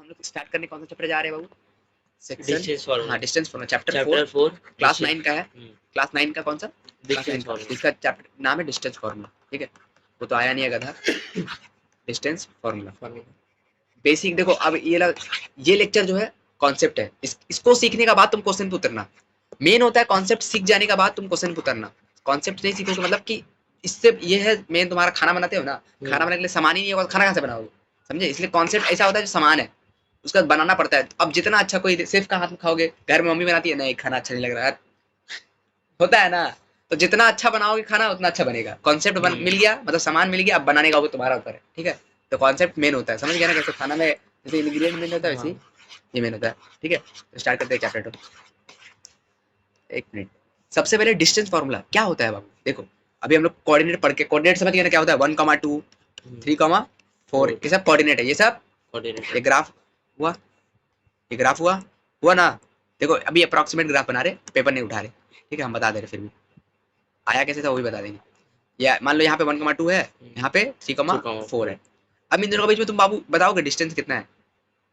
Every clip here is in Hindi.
हम लोग स्टार्ट करने कौन सा चैप्टर जा रहे हैं बाबू? Distance section, formula. हाँ distance formula chapter chapter 4 4 class 9 का है। क्लास 9 का कौन सा? क्लास 9 डिस्टेंस का, फार्मूला। इसका चैप्टर नाम है डिस्टेंस फार्मूला। ठीक है, वो तो आया नहीं है गधा। Distance formula basic. देखो अब ये लेक्चर जो है कॉन्सेप्ट है, इसको सीखने के बाद तुम क्वेश्चन पे उतरना। मेन होता है कॉन्सेप्ट सीख जाने के बाद तुम क्वेश्चन पे उतरना। कॉन्सेप्ट नहीं सीखोगे मतलब कि इससे ये है मेन, तुम्हारा खाना बनाते हो ना, खाना बनाने के लिए सामान ही नहीं होगा तो खाना कहाँ से बनाओगे? समझे? इसलिए कॉन्सेप्ट ऐसा होता है जो सामान है उसका बनाना पड़ता है। अब जितना अच्छा कोई सिर्फ का हाथ में खाओगे, घर में मम्मी बनाती है, नहीं खाना अच्छा नहीं लग रहा है, होता है ना। तो जितना अच्छा बनाओगे खाना उतना अच्छा बनेगा। कॉन्सेप्ट मिल गया मतलब सामान मिल गया, अब बनाने का वो तुम्हारा ऊपर है। ठीक है, तो कॉन्सेप्ट मेन होता है, समझ गया ना? कैसे खाना में जैसे इंग्रेडिएंट मेन होता है वैसे ही ये मेन होता है। ठीक है, तो स्टार्ट करते हैं चैप्टर 2। एक मिनट, सबसे पहले डिस्टेंस फार्मूला क्या होता है बाबू? देखो अभी हम लोग कोऑर्डिनेट पढ़ के, कोऑर्डिनेट समझ गए ना क्या होता है? 1,2 3,4 ये सब कोऑर्डिनेट है। ये सब ये ग्राफ हुआ, ये ग्राफ हुआ ना। देखो अभी अप्रॉक्सीमेट ग्राफ बना रहे, पेपर नहीं उठा रहे। ठीक है, हम बता दे रहे, फिर भी आया कैसे था वो भी बता देंगे। या मान लो यहाँ पे 1,2 है, यहाँ पे 3,4 है। अब इन दोनों के बीच में तुम बाबू बताओगे डिस्टेंस कितना है?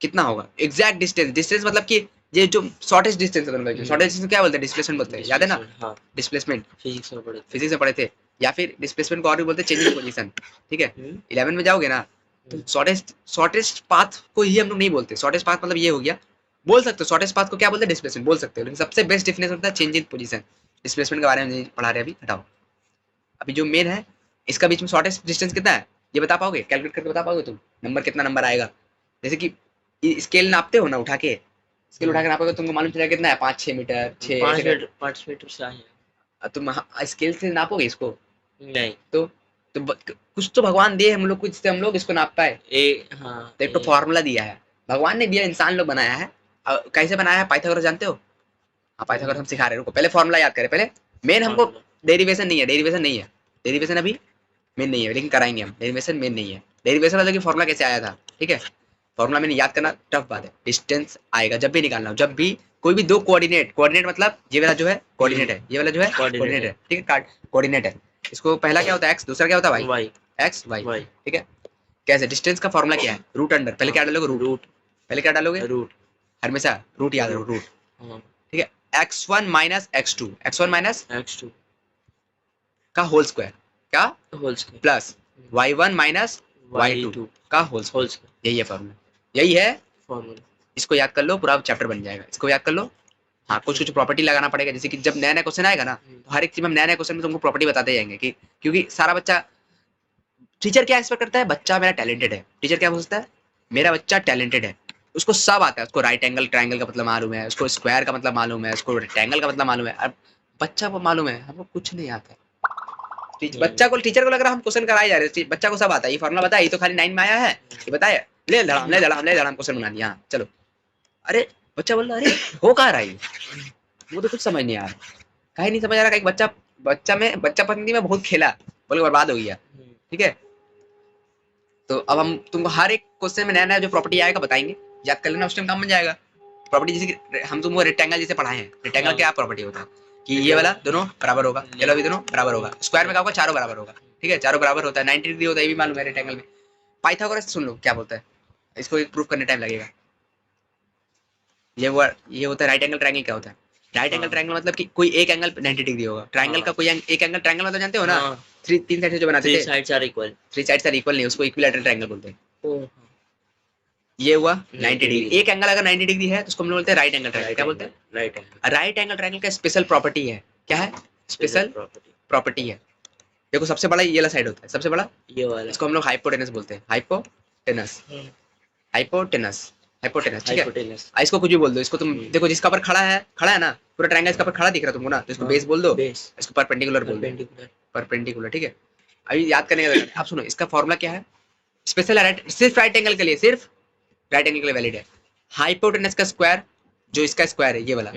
कितना होगा एग्जैक्ट डिस्टेंस? डिस्टेंस मतलब कि ये जो शॉर्टेस्ट डिस्टेंस है दोनों के बीच, शॉर्टेस्ट डिस्टेंस क्या बोलते हैं? डिस्प्लेसमेंट बोलते हैं, याद है ना? डिस्प्लेसमेंट फिजिक्स में पढ़े थे। या फिर डिस्प्लेसमेंट को और भी बोलते हैं चेंज इन पोजीशन। ठीक है, 11 में जाओगे ना तो शॉर्टेस्ट पाथ को ही हम लोग नहीं बोलते। शॉर्टेस्ट पाथ मतलब ये हो गया, बोल सकते हो शॉर्टेस्ट पाथ को क्या बोलते हैं? डिस्प्लेसमेंट बोल सकते हो, लेकिन सबसे बेस्ट डिफिनेशन होता है चेंज इन पोजीशन। डिस्प्लेसमेंट के बारे में नहीं पढ़ा रहे अभी, हटाओ। अभी जो मेन है, इसका बीच में शॉर्टेस्ट डिस्टेंस कितना है ये बता पाओगे? कैलकुलेट करके बता पाओगे तुम? नंबर कितना नंबर आएगा? जैसे कि स्केल नापते हो ना, उठा के स्केल उठा के नापोगे तुमको मालूम चलेगा कितना है, 5-6 मीटर 5 मीटर से आए। तुम स्केल से नापोगे इसको? नहीं तो कुछ तो भगवान दिए हम लोग को जिससे हम लोग इसको नाप पाए। हाँ, तो एक तो फॉर्मूला दिया है, भगवान ने दिया, इंसान लोग बनाया है। कैसे बनाया है? पाइथागोरस जानते हो? हाँ पाइथागोरस हम सिखा रहे हैं, रुको पहले फॉर्मूला याद करें। पहले मेन हमको डेरिवेशन नहीं है, डेरिवेशन अभी मेन नहीं है, लेकिन कराएंगे हम। डेरिवेशन मेन नहीं है, डेरिवेशन मतलब कि फॉर्मूला कैसे आया था। ठीक है, फॉर्मूला मैंने याद करना टफ बात है। डिस्टेंस आएगा जब भी निकालना हो, जब भी कोई भी दो कोऑर्डिनेट मतलब ये वाला जो है कोऑर्डिनेट है, ये वाला जो है कोऑर्डिनेट है। ठीक है, कोऑर्डिनेट है। इसको पहला क्या होता है? एक्स, दूसरा क्या होता है? वाई। X Y. ठीक है, कैसे? डिस्टेंस का फॉर्मूला क्या है? Root under. पहले क्या डालोगे? रूट। पहले क्या डालोगे? रूट। हमेशा रूट याद रखो, रूट। ठीक है, x1 minus x2, x1 minus x2 का होल स्क्वायर, क्या whole square, plus y1 minus y2 का होल स्क्वायर। यही है फॉर्मूला, यही है फॉर्मूला। इसको याद कर लो, पूरा चैप्टर बन जाएगा। इसको याद कर लो। हाँ, कुछ कुछ प्रॉपर्टी लगाना पड़ेगा, जैसे कि जब नया नया क्वेश्चन आएगा ना तो हर एक चीज में हम नया क्वेश्चन में तुमको प्रॉपर्टी बताते जाएंगे कि, क्योंकि सारा बच्चा, टीचर क्या एक्सपेक्ट करता है? बच्चा मेरा टैलेंटेड है। टीचर क्या सोचता है? मेरा बच्चा टैलेंटेड है, उसको सब आता है। उसको राइट एंगल ट्रायंगल का मतलब मालूम है, उसको स्क्वायर का मतलब मालूम है, उसको रेक्टेंगल का मतलब मालूम है। अब बच्चा को मालूम है, हमको कुछ नहीं आता है। बच्चा को, टीचर को लग रहा है हम क्वेश्चन कराए जा रहे हैं, बच्चा को सब आता है। ये फॉर्मूला बताया, ये तो खाली 9 में आया है, ये बताया, ले धड़ाम क्वेश्चन बना दिया। चलो, अरे बच्चा बोल रहा अरे हो कहाँ रहा है, वो तो कुछ समझ नहीं आ रहा, कहीं नहीं समझ आ रहा। कहीं बच्चा पसंदी में बहुत खेला, बोल बर्बाद हो गया। ठीक है, तो अब हम तुमको हर एक क्वेश्चन में नया नया जो प्रॉपर्टी आएगा बताएंगे, याद कर लेना, उस टाइम काम बन जाएगा। प्रॉपर्टी जैसे कि हम तुमको रेक्टेंगल जैसे पढ़ाए हैं, रेक्टेंगल क्या प्रॉपर्टी होता है कि ये वाला दोनों बराबर होगा, ये वाला भी दोनों बराबर होगा। स्क्वायर में क्या होगा? चारों बराबर होगा। ठीक है, चारों बराबर होता है, 90 डिग्री होता है, ये भी मालूम है रेक्टेंगल में। पाइथागोरस सुन लो क्या बोलता है, इसको एक प्रूफ करने टाइम लगेगा। ये होता है राइट एंगल ट्रायंगल। क्या होता है राइट एंगल ट्रायंगल? मतलब कि कोई एक एंगल 90 डिग्री होगा। ट्रायंगल का कोई एक एंगल ट्रायंगल मतलब जानते हो ना, तीन साइड से जो बनाते थे, थ्री साइड्स आर इक्वल नहीं, उसको इक्विलैटरल ट्रायंगल बोलते हैं। ये हुआ 90 डिग्री। एक एंगल अगर 90 डिग्री है तो उसको हम लोग बोलते हैं राइट एंगल ट्रायंगल। क्या बोलते हैं? राइट एंगल ट्रायंगल का स्पेशल प्रॉपर्टी है, क्या है? स्पेशल प्रॉपर्टी है। देखो सबसे बड़ा ये वाला साइड होता है, सबसे बड़ा ये वाला, इसको हम लोग हाइपोटेनस बोलते हैं। Hypotenuse, hypotenuse, hypotenuse. ठीक है, इसको कुछ भी बोल दो, इसको तुम देखो जिसका पर खड़ा है ना, पूरा ट्रायंगल इसका पर खड़ा दिख रहा है तुमको ना, तो इसको बेस बोल दो, इसको परपेंडिकुलर बोल दो, परपेंडिकुलर। ठीक है, अभी याद करने का, आप सुनो इसका फॉर्मूला क्या है। स्पेशल राइट, सिर्फ राइट एंगल के लिए, सिर्फ राइट एंगल के लिए वैलिड है। हाइपोटेनस का स्क्वायर, जो इसका स्क्वायर है ये वाला,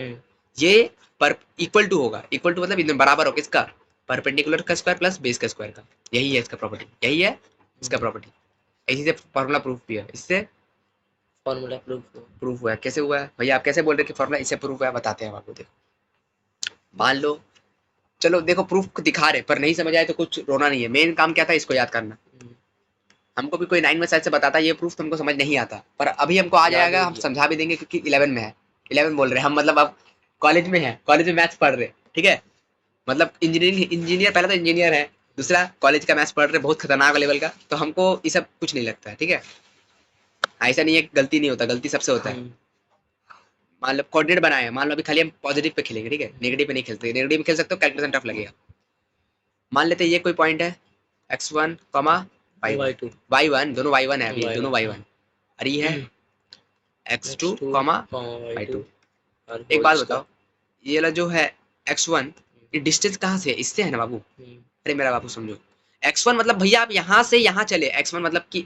ये पर इक्वल टू होगा। इक्वल टू मतलब एकदम बराबर हो किसका? परपेंडिकुलर का स्क्वायर प्लस बेस का स्क्वायर का। यही है इसका प्रॉपर्टी, यही है इसका प्रॉपर्टी। इसी से फॉर्मूला प्रूफ भी है, इससे फॉर्मूला प्रूफ हुआ है। कैसे हुआ है भैया? आप कैसे बोल रहे हैं कि फॉर्मूला इससे प्रूफ हुआ है? बताते हैं आपको। देखो मान लो, चलो देखो प्रूफ दिखा रहे, पर नहीं समझ आए तो कुछ रोना नहीं है। मेन काम क्या था? इसको याद करना। हमको भी कोई 9 में शायद से बताता, ये प्रूफ तुमको समझ नहीं आता, पर अभी हमको आ याद जाएगा, हो हम गया। समझा भी देंगे क्योंकि 11 में है। 11 बोल रहे हैं हम, मतलब अब कॉलेज में है, कॉलेज में मैथ्स पढ़ रहे, ठीक है। मतलब इंजीनियर पहले तो इंजीनियर है, दूसरा कॉलेज का मैथ्स पढ़ रहे बहुत खतरनाक लेवल का, तो हमको ये सब कुछ नहीं लगता है, ठीक है। ऐसा नहीं है, गलती नहीं होता, गलती सबसे होता है। मान लो कोऑर्डिनेट बनाए हैं, मान लो अभी खाली हम पॉजिटिव पे खेलेंगे, ठीक है, नेगेटिव पे नहीं खेलते, नेगेटिव में खेल सकते हो, कैलकुलेशन टफ लगेगा। मान लेते हैं ये कोई पॉइंट है x1 कॉमा y2 y1, दोनों y1 है, अभी दोनों y1 y1, और ये है x2 x2 comma y2 y2। और एक होल बात स्क्वायर। बताओ, ये वाला जो है x1, ये डिस्टेंस कहाँ से है, इससे है ना बाबू। अरे मेरा बाबू समझो, x1 मतलब भैया आप यहाँ से यहाँ चले, x1 मतलब कि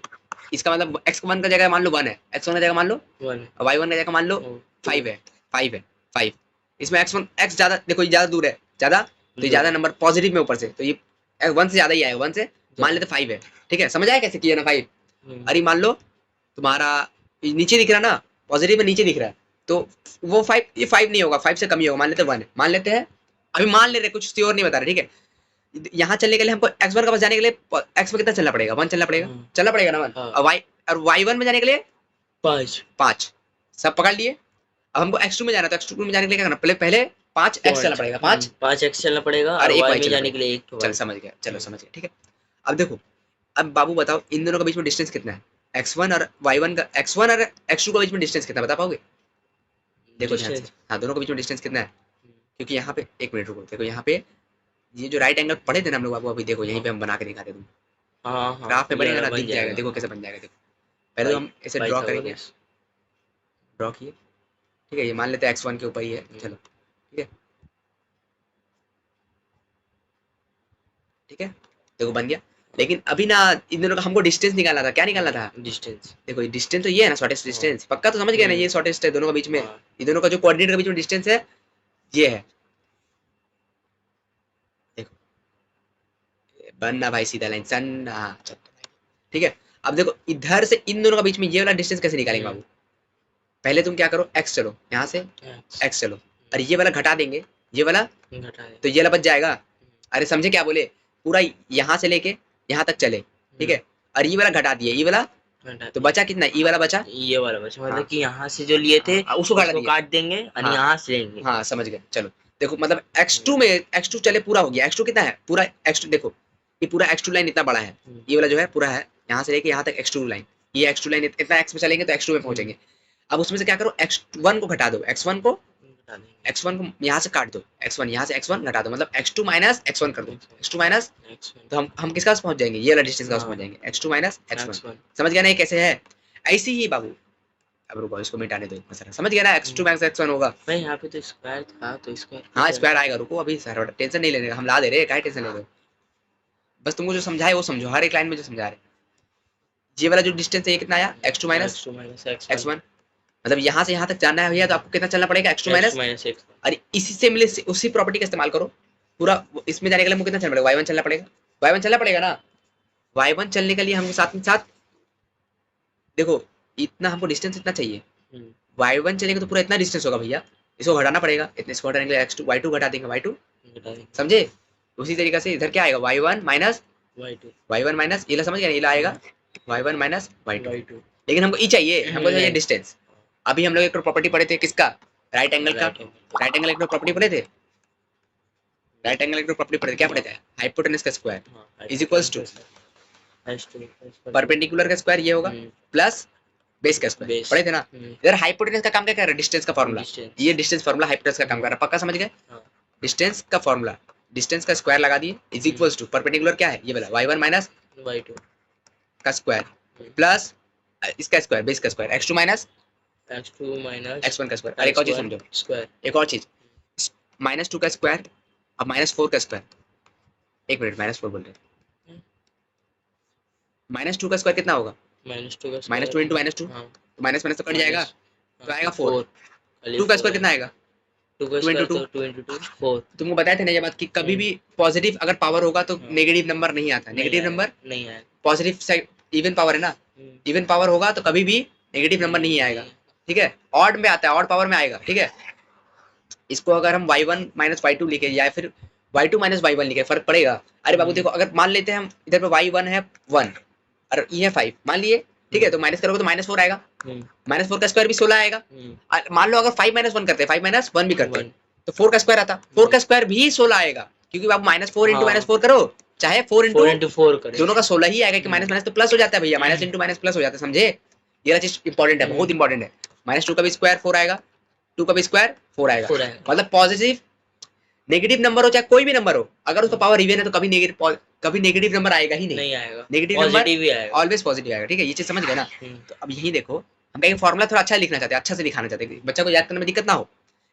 इसका मतलब x1 का जगह मान लो 1 है, x1 का जगह मान लो 1 y1 का जगह मान लो 5 है, 5 है, 5। इसमें x1 x ज्यादा, देखो ये ज्यादा दूर है, ज्यादा तो ये ज्यादा नंबर पॉजिटिव में ऊपर से, तो ये 1 से ज्यादा ही आएगा, 1 से मान लेते 5 है, ठीक है। समझ आया कैसे किया ना 5। अरे मान लो तुम्हारा ये नीचे दिख रहा ना, पॉजिटिव में नीचे दिख रहा है, तो वो 5, ये 5 नहीं होगा, 5 से कम ही होगा, मान लेते 1 है, मान लेते हैं, अभी मान ले रहे, कुछ श्योर नहीं बता रहे, ठीक है। यहाँ चलने के लिए हमको x1 का पास जाने के लिए x में कितना चलना पड़ेगा, 1 चलना पड़ेगा, चलना पड़ेगा ना 1, हाँ। और y1 में जाने के लिए 5 5, सब पकड़ लिए। अब हमको x2 में जाना, तो x2 में जाने के लिए क्या करना, पहले 5x चलना पड़ेगा, 5x चलना पड़ेगा और और एक y y में चलना जाने के पड़ेगा। लिए 1 चल समझ गया, चलो समझ गया, ठीक है। अब देखो, अब बाबू बताओ इन दोनों के बीच में डिस्टेंस कितना है, x1 और y1 का, x1 और x2 के बीच में डिस्टेंस कितना बता पाओगे? देखो ध्यान से, हाँ दोनों के बीच में डिस्टेंस कितना है, क्योंकि यहाँ पे एक मिनट रुको, देखो यहाँ पे ये जो राइट एंगल पढ़े थे ना हम लोग बाबू, अभी देखो यहीं पे हम बना के दिखाते तुम, हाँ हाँ ग्राफ में ये बनेगा वाला ना, बन दिख जाएगा, जाएगा। देखो कैसे बन जाएगा, देखो पहले तो हम इसे ड्रॉ करेंगे, ड्रॉ किए, ठीक है, ये मान लेते हैं x1 के ऊपर ही है, चलो ठीक है, ठीक है, देखो बन गया। लेकिन अभी ना इन दोनों का हमको डिस्टेंस निकालना था, क्या निकालना था, डिस्टेंस। देखो ये डिस्टेंस तो ये है ना, शॉर्टेस्ट डिस्टेंस, पक्का तो समझ गए ना, ये शॉर्टेस्ट है दोनों के बीच में, हाँ। ये दोनों का जो कोऑर्डिनेट के बीच में डिस्टेंस है ये है, देखो बनना भाई सीधा लाइन सन, हाँ चलो ठीक है। अब देखो इधर से इन दोनों के बीच में ये वाला डिस्टेंस कैसे निकालेंगे बाबू, पहले तुम क्या करो, x चलो, यहाँ से x चलो, और ये वाला घटा देंगे, ये वाला तो ये वाला बच जाएगा। अरे समझे क्या बोले, पूरा यहाँ से लेके यहाँ तक चले, ठीक है, और ये वाला घटा दिए, ये वाला तो बचा कितना, ये वाला बचा, ये वाला बचा, मतलब हाँ। कि यहाँ से जो लिए थे उसको काट दिए, काट देंगे और हाँ। यहाँ से लेंगे। हाँ समझ गए, चलो देखो मतलब x2 में x2 चले पूरा हो गया, x2 कितना है पूरा, x2 देखो ये पूरा x2 लाइन इतना बड़ा है, ये वाला जो है पूरा है यहाँ से लेके यहाँ तक x2 लाइन, ये x2 लाइन इतना x में चलेंगे तो x2 में पहुंचेंगे। अब उसमें से क्या करो, x1 को घटा दो, x1 को यहाँ से काट दो, x1 यहाँ से x1 घटा दो, मतलब x2 माइनस x1 कर दो, x2 माइनस, तो हम किसका पास पहुंच जाएंगे, ये वाला डिस्टेंस का पास पहुंच जाएंगे, x2 माइनस x1, समझ गया ना ये कैसे है, ऐसे ही बाबू। अब रुको इसको मिटाने दो इतना सारा, समझ गया ना, x2 माइनस x1 होगा, भाई यहाँ पे तो स्क्वायर था, तो स्क्वायर हाँ स्क्वायर आएगा, रुको अभी सर टेंशन नहीं लेने का, हम ला दे रहे हैं, काहे टेंशन ले रहे हो, बस तुमको जो समझाए वो समझो, हर एक लाइन में जो समझा रहे। ये वाला जो डिस्टेंस है ये कितना आया, x2 माइनस x1, मतलब यहाँ से यहाँ तक जाना है भैया, तो आपको कितना चलना पड़ेगा, x2 माइनस, और इसी से मिले उसी प्रॉपर्टी का इस्तेमाल करो पूरा, इसमें जाने के लिए हमको कितना चलना पड़ेगा, y1 चलना पड़ेगा, y1 चलना पड़ेगा ना, y1 चलने के लिए हमको साथ में साथ देखो इतना हमको डिस्टेंस इतना चाहिए, y1 चलेगा तो पूरा इतना डिस्टेंस होगा भैया, इसको घटाना पड़ेगा, इतने इसको घटाने के लिए x2 y2 घटा देंगे, y2 समझे। उसी तरीके से इधर क्या आएगा, y1 माइनस y1 माइनस, ये समझ गया, ये आएगा y1 माइनस y2, लेकिन हमको ई चाहिए, हमको चाहिए डिस्टेंस। अभी हम लोग एक प्रॉपर्टी पढ़े थे किसका, राइट एंगल का, राइट एंगल एक प्रॉपर्टी पढ़े थे, राइट एंगल एक प्रॉपर्टी पढ़े थे, क्या पढ़े थे, हाइपोटेनस का square is equals to perpendicular का स्क्वायर, ये होगा प्लस बेस का स्क्वायर, पढ़े थे ना। इधर हाइपोटेनस का काम क्या कर रहा है, डिस्टेंस का फॉर्मूला, ये डिस्टेंस फॉर्मूला हाइपोटेनस का काम कर रहा है, पक्का समझ गए, डिस्टेंस का फॉर्मूला, डिस्टेंस का स्क्वायर लगा दिए, इज इक्वल्स टू परपेंडिकुलर क्या है, ये वाला y1 माइनस y2 का स्क्वायर प्लस इसका स्क्वायर, बेस का स्क्वायर, x2 माइनस x1 का स्क्वायर। एक और चीज समझो, स्क्वायर, एक और चीज, -2 का स्क्वायर अब -4 का स्क्वायर, एक मिनट -4 बोल रहे, -2 का स्क्वायर कितना होगा, -2 इंटू -2, तो माइनस माइनस तो कट जाएगा, तो आएगा 4, 2 का स्क्वायर कितना आएगा, 2 इंटू 2 4। तुमको बताया था ना ये बात कि कभी भी पॉजिटिव अगर पावर होगा तो नेगेटिव नंबर नहीं आता, नेगेटिव नंबर नहीं आएगा, पॉजिटिव साइड इवन पावर है ना, इवन पावर होगा तो कभी भी नेगेटिव नंबर नहीं आएगा, ठीक है, ऑड में आता है, ऑड पावर में आएगा, ठीक है। इसको अगर हम y1 माइनस y2 लिखे या फिर y2 माइनस y1 लिखे फर्क पड़ेगा, अरे बाबू देखो अगर मान लेते हैं हम इधर पे y1 है 1 और ये है 5 मान लिए, ठीक है, तो माइनस करोगे तो -4 आएगा, -4 का स्क्वायर भी 16 आएगा। और मान लो अगर 5 - 1 करते, 5 - 1 भी करते तो 4 का स्क्वायर आता, 4 का स्क्वायर भी 16 आएगा, क्योंकि आप -4 इंटू -4 करो चाहे 4 इंटू 4 करे दोनों का 16 ही आएगा, कि माइनस माइनस तो प्लस हो जाता है भैया, माइनस इंटू माइनस प्लस हो जाता है, समझे? ये चीज इंपॉर्टेंट है, बहुत इंपॉर्टेंट है। -2 का भी स्क्वायर 4 आएगा, 2 का भी स्क्वायर 4 आएगा, मतलब पॉजिटिव नेगेटिव नंबर हो चाहे कोई भी नंबर हो, अगर उसका पावर इवन है तो कभी नेगेटिव नंबर आएगा ही नहीं आएगा, नेगेटिव नंबर पॉजिटिव ही आएगा, ऑलवेज पॉजिटिव आएगा, ठीक है, ये चीज समझ गए ना? तो अब यही देखो, हम कहेंगे फॉर्मूला थोड़ा अच्छा लिखना चाहते हैं, अच्छा से दिखाना चाहते हैं, बच्चा को याद करने में दिक्कत ना हो,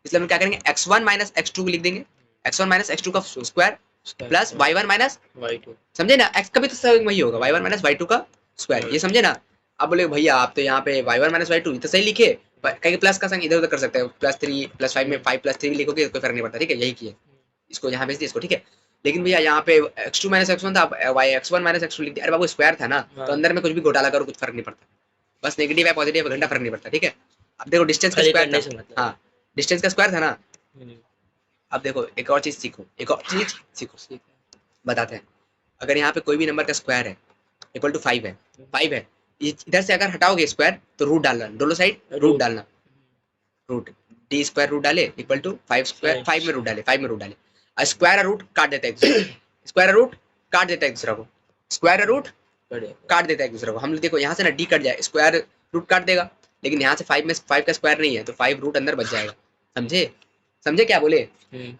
इसलिए हम क्या करेंगे, x1 - x2 को लिख देंगे, x1 - x2 का स्क्वायर प्लस y1 - y2, समझे ना, x का भी तो सब वही होगा, y1 - y2 का स्क्वायर, ये समझे ना? अब बोले भैया आप तो यहाँ पे y1 - y2 तो सही लिखे, कहीं प्लस का संग इधर उधर कर सकते हैं, +3 +5 में 5 +3 भी लिखोगे कोई फर्क नहीं पड़ता, ठीक है, यही किए, इसको यहाँ भेज दिए इसको, ठीक है। लेकिन भैया यहाँ पे x2 - x1 था, x1 - x2 लिख दिया, अरे बाबू स्क्वायर था ना, तो अंदर में कुछ भी घोटाला करो कुछ फर्क नहीं पड़ता, बस नेगेटिव है पॉजिटिव है घंटा फर्क नहीं पड़ता, ठीक है। अब देखो डिस्टेंस का स्क्वायर था, मतलब हाँ डिस्टेंस का स्क्वायर था ना। अब देखो एक और चीज सीखो, एक और चीज सीखो, बताते हैं, अगर यहाँ पे कोई भी नंबर का स्क्वायर है इक्वल टू 5 है, 5 है, इधर से अगर हटाओगे स्क्वायर तो रूट डालना, दोनों साइड रूट डालना, रूट डी स्क्वायर रूट डाले इक्वल टू 5 स्क्वायर, 5 में रूट डाले, 5 में रूट डाले, और स्क्वायर रूट काट देता है एक दूसरे को, स्क्वायर रूट काट देता है एक दूसरे को, स्क्वायर रूट काट देता है एक दूसरे को। हम देखो यहाँ से ना डी कट जाए, स्क्वायर रूट काट देगा, लेकिन यहाँ से 5 में 5 का स्क्वायर नहीं है तो 5 रूट अंदर बच जाएगा, समझे? समझे क्या बोले?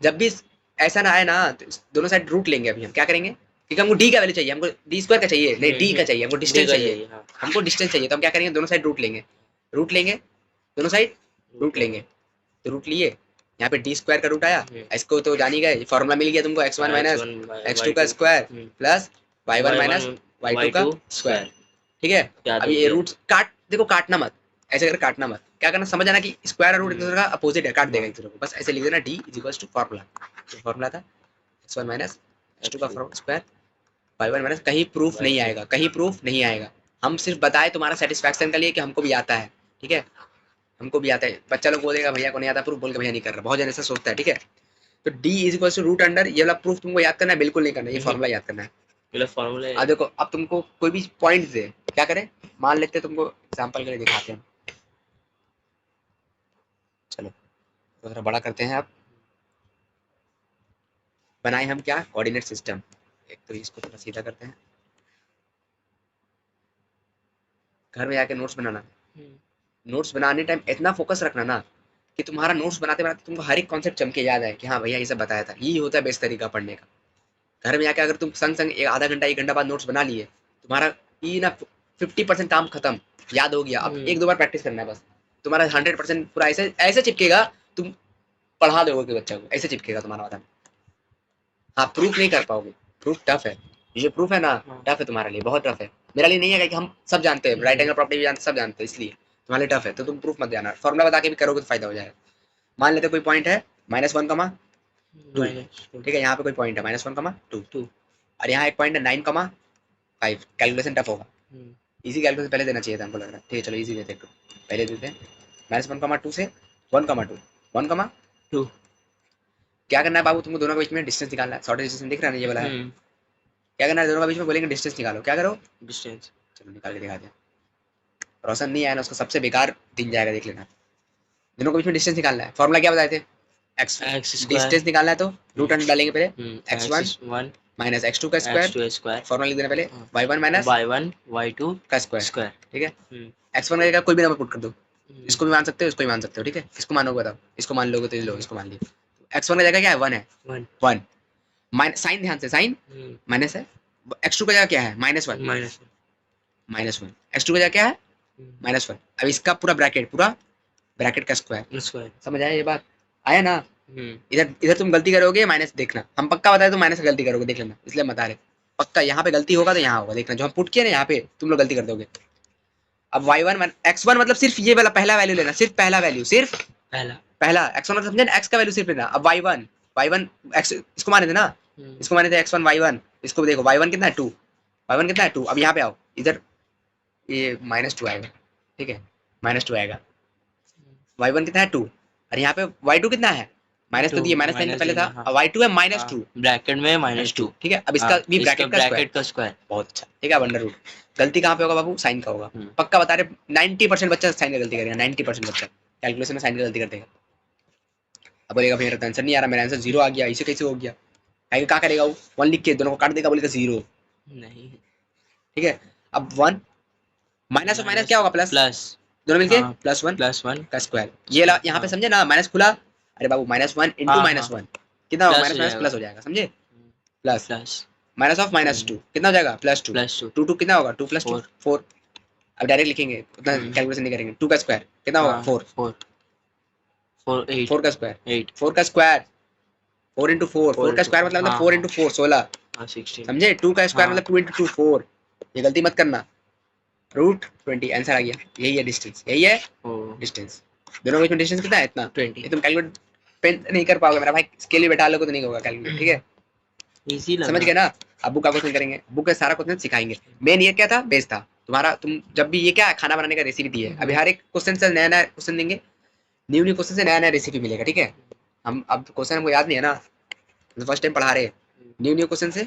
जब भी ऐसा ना आए ना तो दोनों साइड रूट लेंगे, अभी हम क्या करेंगे, क्योंकि हमको डी का वैल्यू चाहिए, हमको डी स्क्वायर का चाहिए नहीं, डी का चाहिए, हमको डिस्टेंस चाहिए, हमको डिस्टेंस चाहिए, तो हम क्या करेंगे, दोनों साइड रूट लेंगे, रूट लेंगे, दोनों साइड रूट लेंगे, तो रूट लिए, यहाँ पे डी स्क्वायर का रूट आया, इसको तो जान ही गए, फॉर्मूला मिल गया तुमको, x1 - x2 का स्क्वायर प्लस y1 - y2 का स्क्वायर, ठीक है। अब ये रूट काट, देखो काटना मत, ऐसे कर काटना मत, क्या करना समझ आना कि स्क्वायर और रूट एक दूसरे का अपोजिट है, काट देगा एक दूसरे को, बस ऐसे लिख देना, d = फॉर्मूला, फॉर्मूला था x1 - x2 का स्क्वायर y1 - कहीं प्रूफ नहीं आएगा, कहीं प्रूफ नहीं आएगा, हम सिर्फ बताए तुम्हारा सेटिस्फैक्शन के लिए कि हमको भी आता है, ठीक है, हमको भी आता है। बच्चा लोग बोलेगा भैया को नहीं आता प्रूफ, बोल के भैया नहीं कर रहा, बहुत जन ऐसा सोचता है, ठीक है। तो d = रूट अंडर, ये वाला प्रूफ तुमको याद करना है, बिल्कुल नहीं करना, ये फॉर्मूला याद करना है, फॉर्मूला। अब देखो, अब तुमको कोई भी पॉइंट दे, क्या करें, मान लेते तुमको एग्जांपल के लिए दिखाते हैं, चलो तो थोड़ा बड़ा करते हैं, अब बनाए हम क्या, कोऑर्डिनेट सिस्टम, एक तो इसको थोड़ा सीधा करते हैं, घर में जाके नोट्स बनाना, नोट्स बनाने टाइम इतना फोकस रखना ना कि तुम्हारा नोट्स बनाते बनाते तुमको हर एक कॉन्सेप्ट चमके याद आए कि हाँ भैया ये सब बताया था, यही होता है बेस्ट तरीका पढ़ने का। घर में जाके अगर तुम संग संग आधा घंटा 1 घंटा बाद नोट्स बना लिए, तुम्हारा ये ना 50% काम खत्म, याद हो गया, अब 1-2 बार प्रैक्टिस करना है बस, तुम्हारा 100% पूरा ऐसे ऐसे चिपकेगा, तुम पढ़ा दोगे बच्चा को, ऐसे चिपकेगा तुम्हारा माथा में। हाँ प्रूफ नहीं कर पाओगे, प्रूफ टफ है, ये प्रूफ है ना टफ है तुम्हारे लिए, बहुत टफ है, मेरा लिए नहीं है कि हम सब जानते हैं, राइट एंगल प्रॉपर्टी भी जानते, सब जानते हैं, इसलिए तुम्हारे लिए टफ है, तो तुम प्रूफ मत जाना, फॉर्मूला बता के भी करोगे तो फायदा हो जाएगा। मान लेते कोई पॉइंट है -1, ठीक है, यहाँ पे कोई पॉइंट है -1, और यहाँ एक पॉइंट है 9, 5, कैलकुलेशन टफ होगा, इजी कैलकुलेशन पहले देना चाहिए था हमको लग रहा है, ठीक है चलो इजी देते हैं, पहले देते हैं -1, 2 से 1, 2 क्या करना है बाबू, तुमको दोनों के बीच में डिस्टेंस निकालना है, शॉर्टेज डिस्टेंस दिख रहा है ना, ये वाला है, क्या करना है, दोनों के बीच में बोलेंगे डिस्टेंस निकालो, क्या करो डिस्टेंस, चलो निकाल के दिखा दें, रोशन नहीं आया ना, उसको सबसे बेकार दिन जाएगा, देख लेना, दोनों के बीच में डिस्टेंस निकालना है, फॉर्मूला क्या बताए थे, x डिस्टेंस निकालना है तो रूट अंडर डालेंगे पहले, x1 - x2 का स्क्वायर, फॉर्मूला लिख देना पहले, y1 - y2 का स्क्वायर, ठीक है, x1 का जगह कोई भी नंबर पुट कर दो, इसको भी मान सकते हो, इसको भी मान सकते हो, ठीक है, किसको मानोगे बताओ, इसको मान लोगे तो ये लो, इसको मान लिया, x1 का जगह क्या है, 1 है, 1 माइनस, साइन ध्यान से, साइन माइनस है, x2 का जगह क्या है, -1, x2 का जगह क्या है, -1, अब इसका पूरा ब्रैकेट का स्क्वायर, समझ आया ये बात, आया ना? इधर इधर तुम गलती करोगे माइनस, देखना हम पक्का बताए तो माइनस गलती करोगे, देख लेना, इसलिए बता रहे पक्का, यहाँ पे गलती होगा तो यहाँ होगा, देखना जो हम पुट किए ना यहाँ पे तुम लोग गलती कर दोगे। अब y1 x1 मतलब सिर्फ ये वाला पहला वैल्यू लेना, सिर्फ पहला वैल्यू, सिर्फ पहला x1 मतलब समझे ना, x का वैल्यू सिर्फ लेना। अब y1 x इसको माने थे ना, इसको माने थे x1 y1, इसको देखो y1 कितना है 2, y1 कितना है 2, अब यहाँ पे आओ, इधर ये -2 आएगा, ठीक है, -2 आएगा, y1 कितना है 2, और यहाँ पे y2 कितना है माइनस तो दिए, माइनस साइन पहले था, हाँ, और y2 है -2 ब्रैकेट में -2, ठीक है। अब इसका भी ब्रैकेट का स्क्वायर, ब्रैकेट का स्क्वायर। बहुत अच्छा, ठीक है। अंडर रूट, गलती कहाँ पे होगा बाबू, साइन का होगा, पक्का बता रहे। 90% बच्चा साइन का गलती करेगा, 90% बच्चा कैलकुलेशन में साइन की गलती कर देगा। अब बोलेगा भैया मेरा आंसर नहीं आ रहा, मेरा आंसर 0 आ गया, इसे कैसे हो गया, क्या करेगा वो, 1 लिख के दोनों को काट देगा, बोलेगा 0, नहीं, ठीक है। अब 1 माइनस और माइनस क्या होगा, प्लस, प्लस, दोनों मिलके हाँ, +1 का स्क्वायर। ये यहाँ पे समझे ना, माइनस खुला, अरे बाबू -1 इंटू -1 कितना होगा, माइनस माइनस प्लस हो जाएगा, समझे, प्लस माइनस ऑफ -2 कितना हो जाएगा, +2, 2 कितना होगा, 2 + 2 4। अब डायरेक्ट लिखेंगे, उतना कैलकुलेशन नहीं करेंगे। 2 का स्क्वायर कितना होगा, 4 4 का स्क्वायर 8 4 का स्क्वायर 4 इंटू 4 4 का स्क्वायर मतलब 4 इंटू 4 16, 16, समझे। 2 का स्क्वायर मतलब 2 इंटू 2 4, ये गलती मत करना। √20 आंसर आ गया, यही है डिस्टेंस, यही है डिस्टेंस। दोनों के बीच में डिस्टेंस कितना है, इतना 20। ये तुम कैलकुलेट पेन नहीं कर पाओगे मेरा भाई, स्केल भी बैठा लोगे तो नहीं होगा कैलकुलेट, ठीक है, इजी लगा, समझ गए ना। अब बुक का क्वेश्चन करेंगे, बुक का सारा क्वेश्चन सिखाएंगे। मेन ये क्या था, बेस था तुम्हारा, तुम जब भी ये क्या है, खाना बनाने का रेसिपी दी है, अभी हर एक क्वेश्चन से नया नया क्वेश्चन देंगे, न्यू क्वेश्चन से नया नया रेसिपी मिलेगा, ठीक है। हम अब क्वेश्चन हमको याद नहीं है ना, फर्स्ट टाइम पढ़ा रहे, न्यू क्वेश्चन से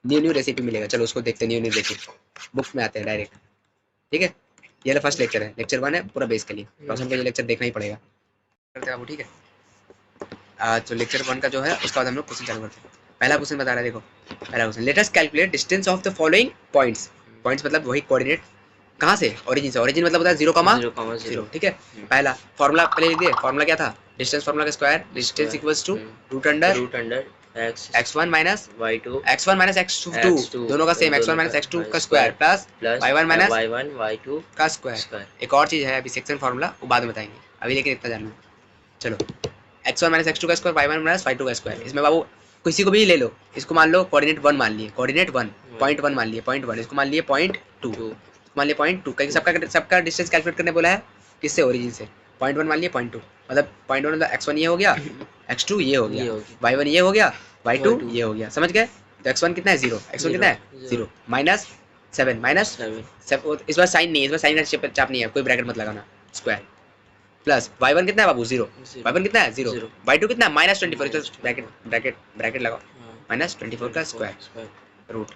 न्यू रेसिपी मिलेगा। चलो उसको देखते हैं, न्यू रेसिपी बुक में आते हैं डायरेक्ट, ठीक है। ये वाला फर्स्ट लेक्चर है, लेक्चर 1 है पूरा बेस के लिए, रोशन का ये लेक्चर देखना ही पड़ेगा, करते हैं बाबू, ठीक है। तो लेक्चर 1 का जो है उसका बाद हम लोग क्वेश्चन चालू करते हैं। पहला क्वेश्चन बता रहा है, देखो पहला question, let us calculate distance of the following points. Points मतलब वही कोऑर्डिनेट, कहाँ से, ओरिजिन से, ओरिजिन मतलब होता है 0,0, ठीक है। पहला फार्मूला पहले लिख दिए, फार्मूला क्या था, डिस्टेंस फार्मूला का square, distance equals to √root under x1 minus y2 x1 minus x2 दोनों का सेम, x1 माइनस x2 का square plus y1 minus y1 y2 का स्क्वायर। एक और चीज है अभी सेक्शन फार्मूला, वो बाद में बताएंगे, अभी लेकिन इतना जानना। चलो x1 माइनस x2 का स्क्वायर, y1 माइनस y2 का स्क्वायर। इसमें बाबू किसी को भी ले लो, इसको मान लो कोऑर्डिनेट 1 मान लिए, कोऑर्डिनेट 1 पॉइंट 1 मान लिए, पॉइंट 1, इसको मान लिए पॉइंट 2, मान लिए पॉइंट 2, क्योंकि सबका डिस्टेंस कैलकुलेट करने बोला है, किससे, ओरिजिन से। पॉइंट 1 मान लिए, पॉइंट 2 मतलब पॉइंट 1 मतलब x1 ये हो गया, x2 ये हो गया, y1 ये हो गया, y2 ये हो गया, समझ गए। तो x1 कितना है 0, x1 कितना है 0, माइनस 7 माइनस 7, इस बार साइन नहीं है, इस बार साइन का चाप नहीं है, कोई ब्रैकेट मत लगाना, स्क्वायर प्लस y1 कितना है बाबू 0, y1 कितना है 0, y2 कितना है -24, ब्रैकेट ब्रैकेट ब्रैकेट लगाओ, -24 का स्क्वायर रूट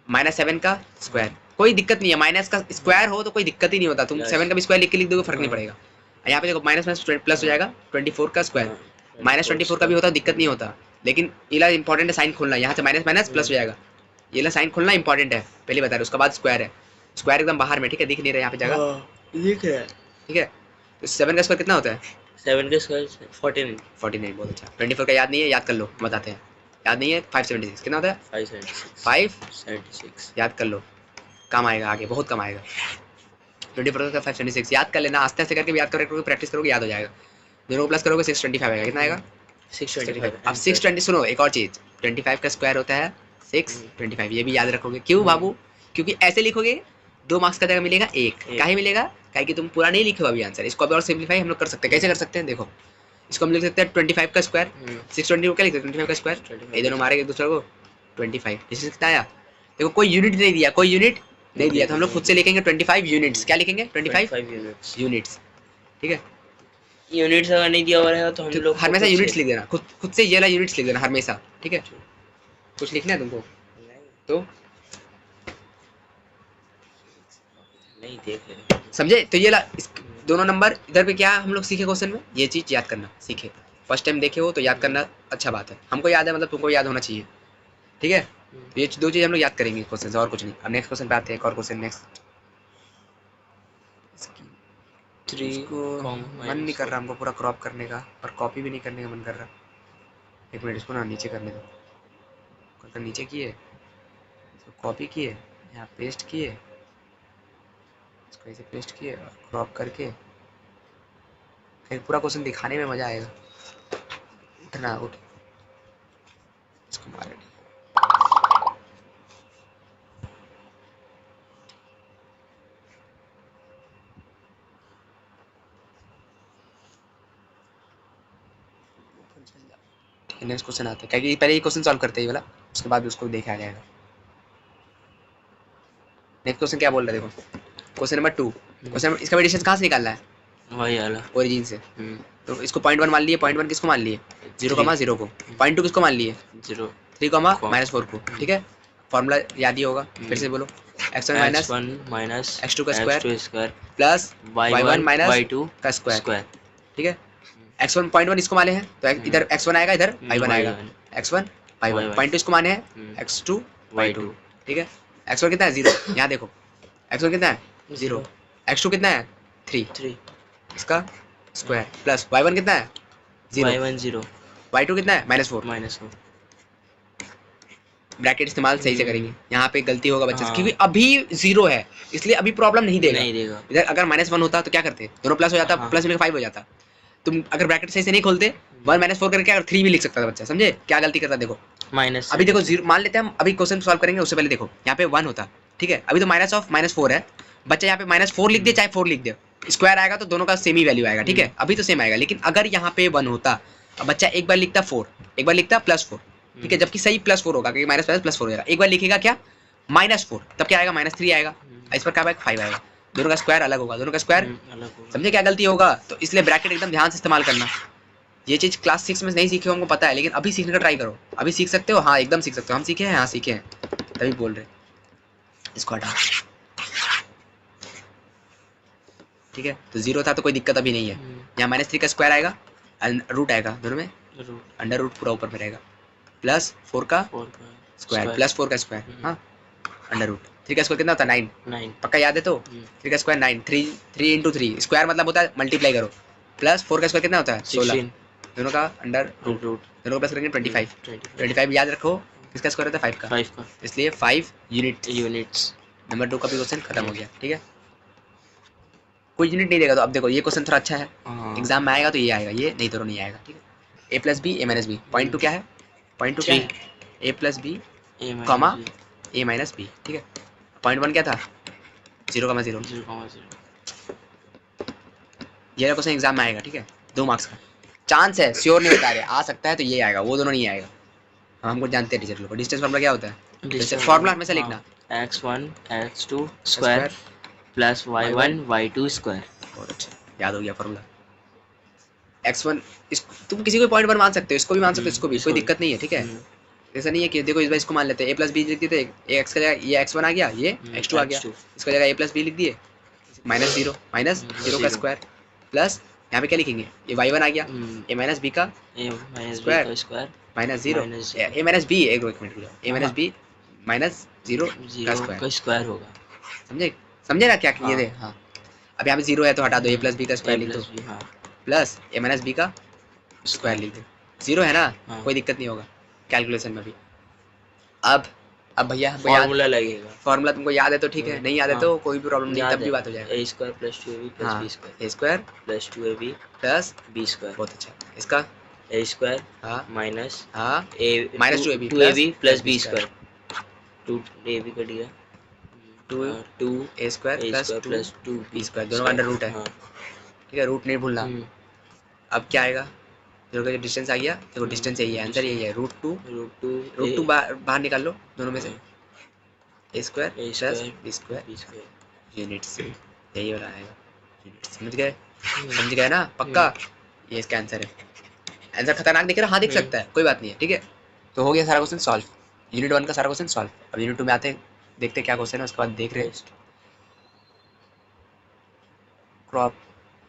-7 का स्क्वायर। कोई दिक्कत नहीं है, माइनस का स्क्वायर हो तो कोई दिक्कत ही नहीं होता, तुम 7 का भी स्क्वायर लिख के लिख दोगे, फर्क नहीं पड़ेगा। यहाँ पे देखो माइनस माइनस प्लस हो जाएगा, 24 का स्क्वायर, -24 का भी होता दिक्कत नहीं होता, लेकिन ये इंपॉर्टेंट है साइन खोलना, यहाँ से माइनस माइनस प्लस हो जाएगा, ये साइन खोलना इंपॉर्टेंट है, पहले बता रहे, उसके बाद स्क्वायर है, स्क्वायर एकदम बाहर में, ठीक है, दिख नहीं रहा यहाँ पे जगह, लिख रहा है, ठीक है। तो 7 का स्क्वायर कितना होता है, 7 का स्क्वायर 49, बहुत अच्छा। 24 का याद नहीं है, याद कर लो, बताते हैं, याद नहीं है, 576 कितना होता है, 576 याद कर लो, काम आएगा आगे, बहुत कम आएगा। 24 का 576 याद कर लेना, आस्ते आस्ते करके भी याद करोगे, प्रैक्टिस करोगे याद हो जाएगा। दोनों को प्लस करोगे 625 आएगा, कितना आएगा 625। अब 620, सुनो एक और चीज, 25 का स्क्वायर होता है 625, ये भी याद रखोगे, क्यों बाबू, क्योंकि ऐसे लिखोगे 2 मार्क्स का जगह मिलेगा 1, काहे मिलेगा, काहे कि तुम पूरा नहीं लिखे हो अभी आंसर। इसको अभी और सिंप्लीफाई हम लोग कर सकते हैं, कैसे कर सकते हैं, देखो इसको हम लिख सकते हैं 25 का स्क्वायर, 620 को क्या लिखते हैं 25 का स्क्वायर, ये दोनों मारेंगे एक दूसरे को 25, डिस्टेंस कितना आया, देखो कोई यूनिट नहीं दिया, कोई यूनिट नहीं दिया, तो हम लोग खुद से लिखेंगे 25 यूनिट्स, क्या लिखेंगे 25 यूनिट्स, ठीक है। यूनिट्स अगर नहीं दिया हुआ रहेगा तो हम लोग हमेशा यूनिट्स लिख देना, खुद से ये वाला यूनिट्स लिख देना हमेशा, ठीक है। कुछ लिखना है तुमको तो नहीं देख रहे, समझे। तो ये दोनों नंबर इधर पे क्या हम लोग सीखे क्वेश्चन में, ये चीज याद करना सीखे, फर्स्ट टाइम देखे हो तो याद करना अच्छा बात है, हमको याद है मतलब तुमको याद होना चाहिए, ठीक है। ये 2 चीज हम लोग याद करेंगे क्वेश्चन से, और कुछ नहीं। अब नेक्स्ट क्वेश्चन पे आते हैं, एक और क्वेश्चन नेक्स्ट। 3 मन नहीं कर रहा हमको पूरा क्रॉप करने का, और कॉपी भी नहीं करने का मन कर रहा, एक मिनट इसको ना नीचे करने दो, नीचे किए, इसको कॉपी किए, यहाँ पेस्ट किए, इसको ऐसे पेस्ट किए और क्रॉप करके, फिर पूरा क्वेश्चन दिखाने में मजा आएगा। उठना उठ, इसको मारे नेक्स्ट क्वेश्चन आते हैं, क्या पहले ये क्वेश्चन सॉल्व करते हैं ये वाला, उसके बाद उसको देखा जाएगा। नेक्स्ट क्वेश्चन क्या बोल रहे हैं, देखो क्वेश्चन नंबर 2, क्वेश्चन इसका डिस्टेंस कहाँ से निकालना है, वही वाला ओरिजिन से, तो इसको पॉइंट वन मान लिए, पॉइंट वन किसको मान लिए, 0,0 को, पॉइंट टू किसको मान लिए, 0 3,-4 को, ठीक है। फॉर्मूला याद ही होगा, फिर से बोलो, x1 माइनस x2 का square square plus y1 minus y2 का स्क्वायर, स्क्वायर। ठीक है। x1 पॉइंट वन इसको माने हैं तो इधर x1 आएगा, इधर y1 आएगा, x1 y1, पॉइंट टू इसको माने हैं x2 y2, ठीक है। x1 कितना है 0, यहाँ देखो x1 कितना है 0, x2 कितना है 3, इसका स्क्वायर प्लस y1 कितना है 0, y1 0 y2 कितना है -4, -4। ब्रैकेट इस्तेमाल सही से करेंगे, यहाँ पे गलती होगा बच्चे से, हाँ। क्योंकि अभी 0 है इसलिए अभी प्रॉब्लम नहीं देगा। नहीं देगा। इधर अगर -1 होता तो क्या करते, दोनों प्लस हो जाता, हाँ। प्लस मिलकर 5 हो जाता। तुम अगर ब्रैकेट सही से नहीं खोलते 1 -4 करके अगर 3 भी लिख सकता था बच्चा, समझे क्या गलती करता। देखो माइनस अभी देखो 0 मान लेते हैं हम, अभी क्वेश्चन सॉल्व करेंगे उससे पहले देखो यहाँ पे 1 होता, ठीक है। अभी तो -4 है, बच्चा यहाँ पे -4 लिख दे चाहे 4 लिख दे, स्क्वायर आएगा तो दोनों का सेम ही वैल्यू आएगा, ठीक है। अभी तो सेम आएगा, लेकिन अगर यहाँ पे 1 होता, अब बच्चा एक बार लिखता 4, एक बार लिखता +4, ठीक है, जबकि सही +4 होगा क्योंकि -+4 हो जाएगा। एक बार लिखेगा क्या -4, तब क्या आएगा -3 आएगा, इस पर क्या आएगा 5 आएगा, दोनों का स्क्वायर अलग होगा, दोनों का स्क्वायर अलग होगा। समझे क्या गलती होगा। तो इसलिए ब्रैकेट एकदम ध्यान से इस्तेमाल करना। ये चीज़ क्लास 6 में नहीं सीखे हो हमको पता है, लेकिन अभी सीखने का ट्राई करो। अभी सीख सकते हो, हाँ एकदम सीख सकते हो। हम सीखे हैं, हाँ सीखे हैं, तभी बोल रहे। इसको हटा, ठीक है। तो 0 था तो कोई दिक्कत अभी नहीं है। यहाँ -3 का स्क्वायर आएगा, रूट आएगा दोनों में, अंडर रूट पूरा ऊपर में रहेगा, +4 का स्क्वायर प्लस 4 का स्क्वायर, हाँ अंडर रूट। 3 का स्क्वायर कितना होता है 9, पक्का याद है। तो 3 का स्क्वायर 9, 3 इंटू 3 स्क्वायर मतलब होता है मल्टीप्लाई करो, प्लस 4 का स्क्वायर कितना होता है 16, दोनों का अंडर रूट, दोनों का प्लस करेंगे 25 याद रखो। किसका स्क्वायर होता है 5 का, इसलिए 5 यूनिट्स। नंबर 2 का भी क्वेश्चन खत्म हो गया, ठीक है। कोई यूनिट नहीं देगा तो अब देखो ये क्वेश्चन थोड़ा अच्छा है, एग्जाम में आएगा तो ये आएगा, ये नहीं तो नहीं आएगा, ठीक है। a + b a - b, point two क्या है, पॉइंट टू क्या है a + b comma a - b, ठीक है। पॉइंट 1 क्या था 0,0, ये क्वेश्चन एग्जाम में आएगा, ठीक है। 2 मार्क्स का चांस है, श्योर नहीं बता रहे, आ सकता है तो ये आएगा, वो दोनों नहीं आएगा। हमको जानते हैं टीचर लोग। डिस्टेंस फार्मूला क्या होता है, फार्मूला हमेशा लिखना x1 x2 square plus y1 y2 square. बहुत अच्छा याद हो गया फार्मूला। x1 तुम किसी को पॉइंट 1 मान सकते हो, इसको भी मान सकते हो, इसको भी कोई दिक्कत नहीं है, ठीक है। ऐसा नहीं है कि देखो इस बार इसको मान लेते हैं a + b लिख देते, ये x का जगह ये x1 आ गया, ये x2 आ गया, इसका जगह a + b लिख दिए, -0 का स्क्वायर प्लस यहाँ पे क्या लिखेंगे, ये y1 आ गया, a - b का स्क्वायर -0 a - b, एक मिनट रुको, a - b -0 का स्क्वायर होगा। समझे ना क्या किए थे। हाँ अब यहाँ पे 0 है तो हटा दो, a + b का स्क्वायर लिख दो, प्लस a - b का स्क्वायर लिख दो। 0 है ना, कोई दिक्कत नहीं होगा कैलकुलेशन में भी। अब भैया हमको फार्मूला लगेगा, फार्मूला तुमको याद है तो ठीक है, नहीं याद है तो कोई भी प्रॉब्लम नहीं, तब भी बात हो जाएगा। a square plus 2ab plus b square, a square plus 2ab plus b square. बहुत अच्छा, इसका a स्क्वायर हाँ माइनस हाँ a -2ab 2ab plus b square, 2ab cut गया, 2 a square plus 2 b square, दोनों का अंडर रूट है, ठीक है। रूट नहीं भूलना। अब क्या आएगा, दोनों का जो डिस्टेंस आ गया, देखो डिस्टेंस यही है, आंसर यही है, √2 बाहर निकाल लो दोनों में से, a square plus b square units, यही वाला आएगा यूनिट्स। समझ गए ना पक्का, ये इसका आंसर है। आंसर खतरनाक दिख रहा है, हाँ दिख सकता है, कोई बात नहीं है, ठीक है। तो हो गया सारा क्वेश्चन सॉल्व, यूनिट 1 का सारा क्वेश्चन सॉल्व। अब यूनिट 2 में आते हैं, देखते क्या क्वेश्चन है, उसके बाद देख रहे हैं। Crop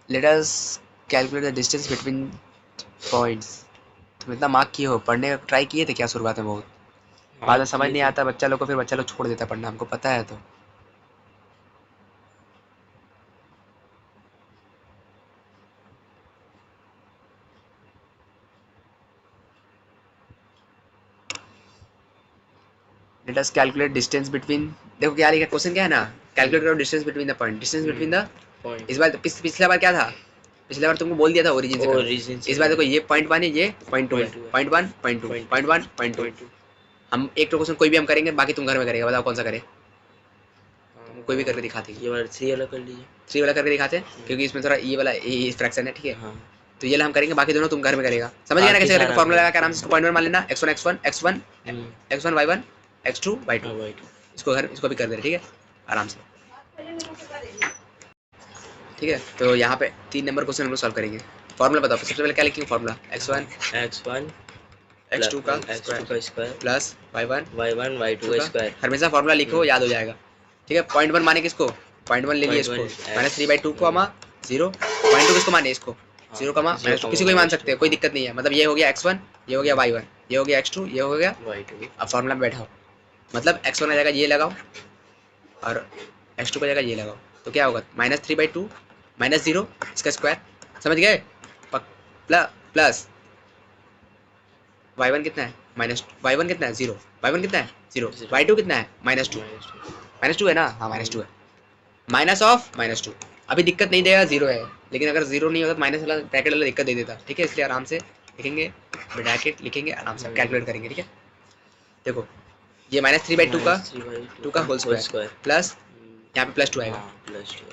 let us calculate the distance between points. तुम इतना मार्क किए हो, पढ़ने का ट्राई किए थे क्या शुरुआत में बहुत, बाद में समझ नहीं आता बच्चा लोग को, फिर बच्चा लोग छोड़ देता पढ़ना, हमको पता है। तो let us calculate distance between, देखो क्या लिखा क्वेश्चन, क्या है ना, कैलकुलेट करो distance between the point, distance between the point. इस बार पिछला बार क्या था, पिछले बार तुमको बोल दिया था ओरिजिन से करो। इस बार देखो ये पॉइंट 1 है, ये पॉइंट 2 है, पॉइंट 1 पॉइंट 2 पॉइंट 1 पॉइंट 2। हम एक तो क्वेश्चन कोई भी हम करेंगे, बाकी तुम घर में करेगा, बताओ कौन सा करे, तुम कोई भी करके दिखाते हैं। ये वाला 3 वाला कर लीजिए, 3 वाला करके दिखाते हैं, क्योंकि इसमें थोड़ा ये वाला ये फ्रैक्शन है, ठीक है। तो ये हम करेंगे, बाकी दोनों तुम घर में करेगा। समझ गया ना कैसे करेंगे, फार्मूला लगा के आराम से पॉइंट 1 मान लेना, x1 x1 y1 x2 y2, इसको भी कर दे रहे, ठीक है आराम से, ठीक है। तो यहाँ पे 3 नंबर क्वेश्चन हम लोग सॉल्व करेंगे। फॉर्मूला बताओ सबसे पहले क्या लिखेंगे फॉर्मूला x1 x1 x2 का x2 का square plus y1 y1 y2 का स्क्वायर। हमेशा फॉर्मूला लिखो याद हो जाएगा। ठीक है, पॉइंट वन माने किसको, पॉइंट वन ले लिए इसको, माइनस 3/2 को अमा 0, पॉइंट टू किसको माने इसको 0 कमा माइनस, किसी को भी मान सकते हो, कोई दिक्कत नहीं है। मतलब ये हो गया x1, ये हो गया y1, ये हो गया x2, ये हो गया y2। अब फॉर्मूला में बैठाओ, मतलब x1 आ जाएगा ये लगाओ और x2 का जाएगा ये लगाओ, तो क्या होगा माइनस 3/2 माइनस 0 इसका स्क्वायर, समझ गए, प्लस y1 कितना है माइनस, y1 कितना है 0, y1 कितना है 0, y2 कितना है -2 है ना, हाँ -2 है, माइनस ऑफ -2। अभी दिक्कत नहीं देगा, 0 है, लेकिन अगर 0 नहीं होता माइनस वाला ब्रैकेट वाला दिक्कत दे देता। ठीक है, इसलिए आराम से लिखेंगे, ब्रैकेट लिखेंगे, आराम से कैलकुलेट करेंगे। ठीक है, देखो ये -3/2 का होल स्क्वायर प्लस यहाँ पे +2 आएगा,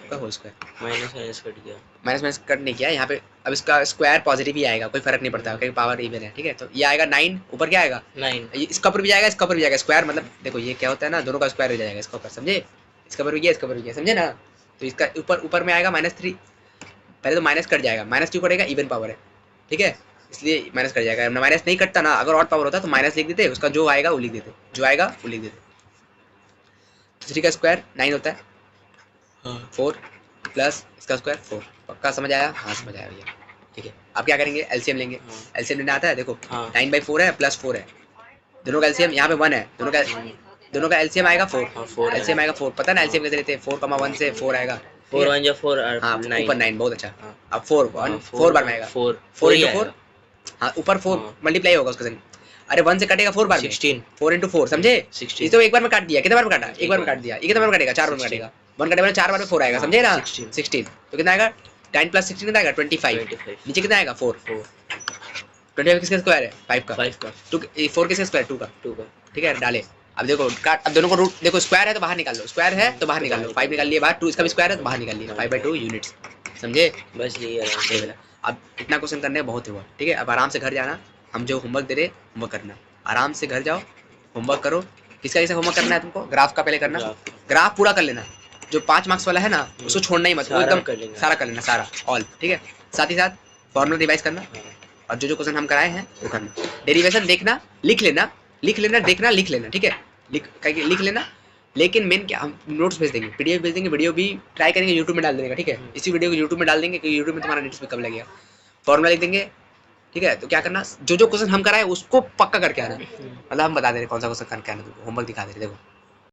का होल स्क्वायर, माइनस कट गया, माइनस कट नहीं किया यहाँ पे। अब इसका स्क्वायर पॉजिटिव ही आएगा, कोई फर्क नहीं पड़ता क्योंकि पावर इवन है। ठीक है, तो ये आएगा 9, ऊपर क्या आएगा 9, इसका ऊपर भी जाएगा, इसका ऊपर भी जाएगा, स्क्वायर मतलब देखो ये क्या होता है ना, दोनों का स्क्वायर हो जाएगा इसका ऊपर, समझे, इसका ऊपर भी गया, इसका ऊपर भी गया, समझे ना। तो इसका ऊपर में आएगा -3, पहले तो माइनस कट जाएगा, माइनस क्यों कटेगा, इवन पावर है। ठीक है, इसलिए माइनस कट जाएगा, माइनस नहीं कटता ना, अगर ऑड पावर होता तो माइनस लिख देते, उसका जो आएगा वो लिख देते, जो आएगा वो लिख देते। 3 का स्क्वायर 9 होता है, 4 प्लस इसका स्क्वायर 4, पक्का समझ आया, हाँ समझ आया भैया। ठीक है, अब क्या करेंगे, एलसीएम लेंगे, एलसीएम लेना आता है, देखो 9/4 है प्लस 4 है, दोनों का एलसीएम यहाँ पे 1 है, दोनों का एलसीएम आएगा 4, एलसीएम आएगा 4, पता है ना एलसीएम कैसे लेते हैं, 4,1 से 4 आएगा, 4 1 जा 4 हाँ 9, ऊपर 9, बहुत अच्छा। हाँ। अब 4 बार में आएगा, 4 into 4, हाँ ऊपर 4 मल्टीप्लाई होगा उसका, अरे 1 से कटेगा 4 बार में, 16, 4 into 4 समझे, 16, ये तो एक बार में काट दिया, कितने बार में काटा, एक बार में काट दिया, ये कितने बार में काटेगा, 4 बार में काटेगा, 1 कटे 4 बार में 4 आएगा, समझे ना, 16, तो कितना आएगा 10 + 16 कितना आएगा 25, नीचे कितना आएगा 4, 25 किसका स्क्वायर है 5 का, 4 किसका स्क्वायर 2 का, ठीक है डाले। अब देखो काट, अब दोनों को रूट देखो, स्क्वायर है तो बाहर निकाल लो, स्क्वायर है तो बाहर निकाल लो, 5 निकाल लिए बाहर, 2 इसका भी स्क्वायर है तो बाहर निकाल लिया, 5/2 यूनिट्स, समझे, बस यही है। अब इतना क्वेश्चन करने बहुत हुआ। ठीक है, अब आराम से घर जाना, हम जो होमवर्क दे रहे होमवर्क करना, आराम से घर जाओ होमवर्क करो। किसका किसका होमवर्क करना है तुमको, ग्राफ का पहले करना, ग्राफ पूरा कर लेना, जो 5 मार्क्स वाला है ना उसको छोड़ना ही मत, वो एकदम सारा कर लेना, सारा ऑल। ठीक है, साथ ही साथ फॉर्मूला रिवाइज करना, और जो जो क्वेश्चन हम कराए हैं वो करना, डेरिवेशन देखना, लिख लेना, देखना लिख लेना। ठीक है, लिख लेना, लेकिन मेन क्या, हम नोट्स भेज देंगे, पीडीएफ भेज देंगे, वीडियो भी ट्राई करेंगे यूट्यूब में डाल देने का। ठीक है, इसी वीडियो को यूट्यूब में डाल देंगे क्योंकि यूट्यूब में तुम्हारा नेट कम लगेगा, फॉर्मूला लिख देंगे। ठीक है, तो क्या करना, जो जो क्वेश्चन हम कराए उसको पक्का करके आना, मतलब हम बता दे रहे कौन सा क्वेश्चन करके आना, तुमको होमवर्क दिखा दे रहे, देखो